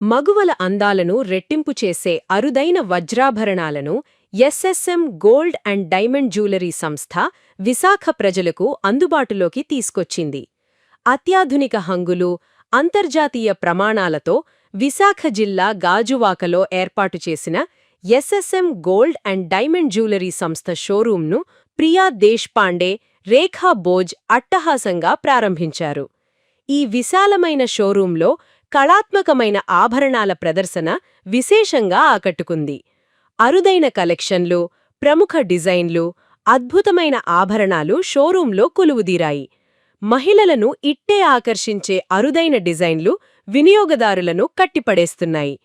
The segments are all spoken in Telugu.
మగువల అందాలను రెట్టింపు చేసే అరుదైన వజ్రాభరణాలను SSM gold and diamond jewellery సంస్థ విశాఖ ప్రజలకు అందుబాటులోకి తీసుకొచ్చింది. అత్యాధునిక హంగులు, అంతర్జాతీయ ప్రమాణాలతో విశాఖ జిల్లా గాజువాకలో ఏర్పాటు చేసిన SSM gold and diamond jewellery సంస్థ షోరూంను ప్రియా దేశ్పాండే, రేఖా బోజ్ అట్టహాసంగా ప్రారంభించారు. ఈ విశాలమైన షోరూంలో కళాత్మకమైన ఆభరణాల ప్రదర్శన విశేషంగా ఆకట్టుకుంది. అరుదైన కలెక్షన్లు, ప్రముఖ డిజైన్లు, అద్భుతమైన ఆభరణాలు షోరూంలో కొలువుదీరాయి. మహిళలను ఇట్టే ఆకర్షించే అరుదైన డిజైన్లు వినియోగదారులను కట్టిపడేస్తున్నాయి.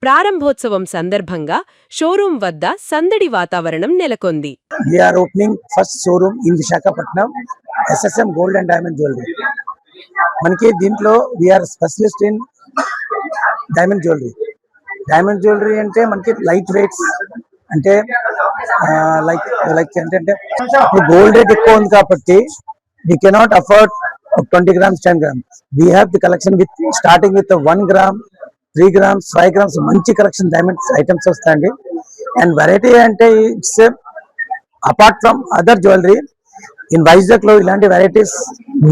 ప్రారంభోత్సవం సందర్భంగా షోరూం వద్ద సందడి వాతావరణం నెలకొంది. We are opening first showroom in Visakhapatnam, SSM Gold and Diamond Jewelry. మనకి దీంట్లో we are specialist in diamond jewellery. Diamond jewellery అంటే మనకి లైట్ వెయిట్స్ అంటే లైక్ ఏంటంటే ఇప్పుడు గోల్డ్ రేట్ ఎక్కువ ఉంది కాబట్టి we cannot afford 20 grams 10 grams. We have the collection with starting with 1 gram 3 grams 5 grams మంచి కలెక్షన్ డైమండ్స్ ఐటమ్స్ వస్తాయండి. అండ్ వెరైటీ అంటే it's apart from other jewellery in Vizag lo ilanti varieties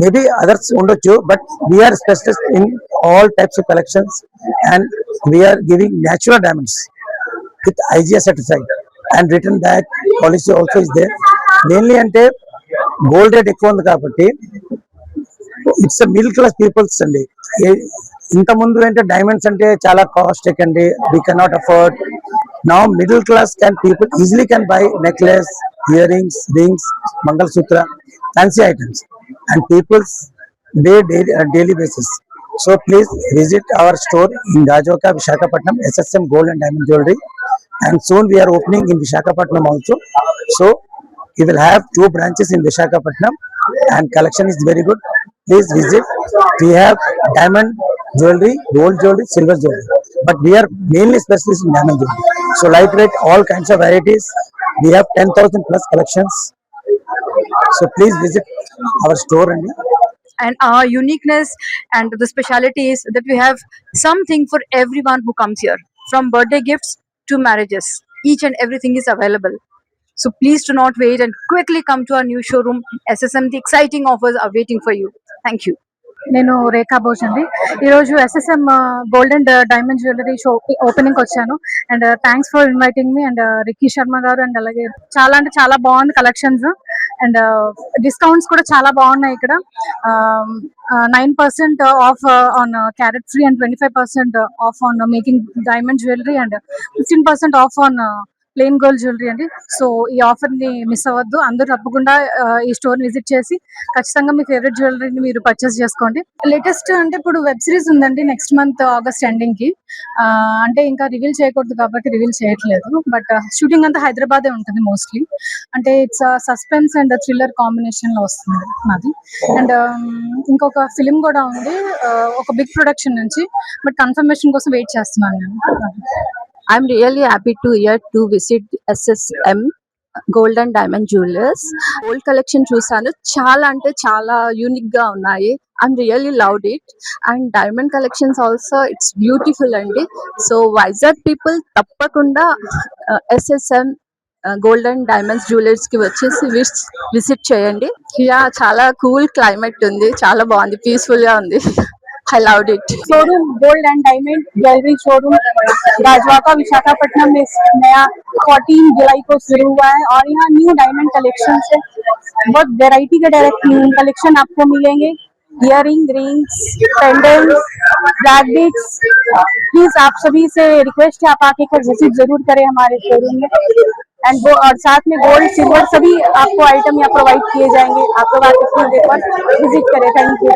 maybe others undochu, but we are specialists in all types of collections and we are giving natural diamonds with IGI certified and return back policy also is there. Mainly ante gold rate ekku undi kabatti it's a middle class peoples andi. ఇంత ముందు అంటే డైమండ్స్ అంటే చాలా కాస్ట్ ఎక్కండి, we cannot afford. Now middle class people easily can buy necklace, earrings, rings, mangalsutra, fancy items, and people's daily basis. So please visit our store in Gajwaka, Visakhapatnam, SSM Gold and Diamond Jewelry, and soon we are opening in Visakhapatnam also. So we will have 2 branches in Visakhapatnam and collection is very good. Please visit. We have diamond jewelry, gold jewelry, silver jewelry, but we are mainly specialists in diamond jewelry. So lightweight, all kinds of varieties. We have 10,000 plus collections. So please visit our store and our uniqueness and the speciality is that we have something for everyone who comes here, from birthday gifts to marriages. Each and everything is available. So please do not wait and quickly come to our new showroom SSM. The exciting offers are waiting for you. Thank you. నేను రేఖా బోజ్ అండి. ఈరోజు SSM gold and diamond jewellery show opening వచ్చాను. And thanks for inviting me and Ricky Sharma గారు. అండ్ అలాగే చాలా అంటే చాలా బాగుంది కలెక్షన్స్ అండ్ డిస్కౌంట్స్ కూడా చాలా బాగున్నాయి. ఇక్కడ 9% of on carrot free and 25% of on making diamond jewellery and 15% of on plain gold jewellery అండి. సో ఈ ఆఫర్ ని మిస్ అవ్వద్దు. అందరూ తప్పకుండా ఈ స్టోర్ విజిట్ చేసి ఖచ్చితంగా మీ ఫేవరెట్ జ్యువెలరీని మీరు పర్చేస్ చేసుకోండి. లేటెస్ట్ అంటే ఇప్పుడు వెబ్ సిరీస్ ఉందండి నెక్స్ట్ మంత్ ఆగస్ట్ ఎండింగ్ కి. అంటే ఇంకా రివీల్ చేయకూడదు కాబట్టి రివీల్ చేయట్లేదు. బట్ షూటింగ్ అంతా హైదరాబాదే ఉంటుంది మోస్ట్లీ. అంటే it's suspense and thriller combination లో వస్తుంది నాది. అండ్ ఇంకొక ఫిలిం కూడా ఉంది ఒక బిగ్ ప్రొడక్షన్ నుంచి. బట్ కన్ఫర్మేషన్ కోసం వెయిట్ చేస్తున్నాను నేను. I'm really happy to here to visit SSM Gold and Diamond Jewelers. Gold collection చూసాను, చాలా అంటే చాలా యూనిక్ గా ఉన్నాయి. I'm really loved it and diamond collections also it's beautiful అండి. So Vizag people తప్పకుండా SSM gold and diamonds jewellers కి వచ్చేసి విజిట్ చేయండి. చాలా కూల్ క్లైమేట్ ఉంది, చాలా బాగుంది, పీస్ఫుల్ గా ఉంది. I loved it. Showroom gold and diamond jewellery showroom Gajuwaka Visakhapatnam में नया 14 जुलाई को शुरू हुआ है और यहाँ न्यू डायमंड कलेक्शन से बहुत वेराइटी के कलेक्शन आपको मिलेंगे. Earring, rings, pendants, bracelets. Please आप सभी से रिक्वेस्ट है आप आके एक विजिट जरूर करें हमारे शोरूम में. एंड वो और साथ में गोल्ड सिल्वर सभी आपको आइटम यहाँ प्रोवाइड किए जाएंगे. आप लोग आके विजिट करें. Thank you.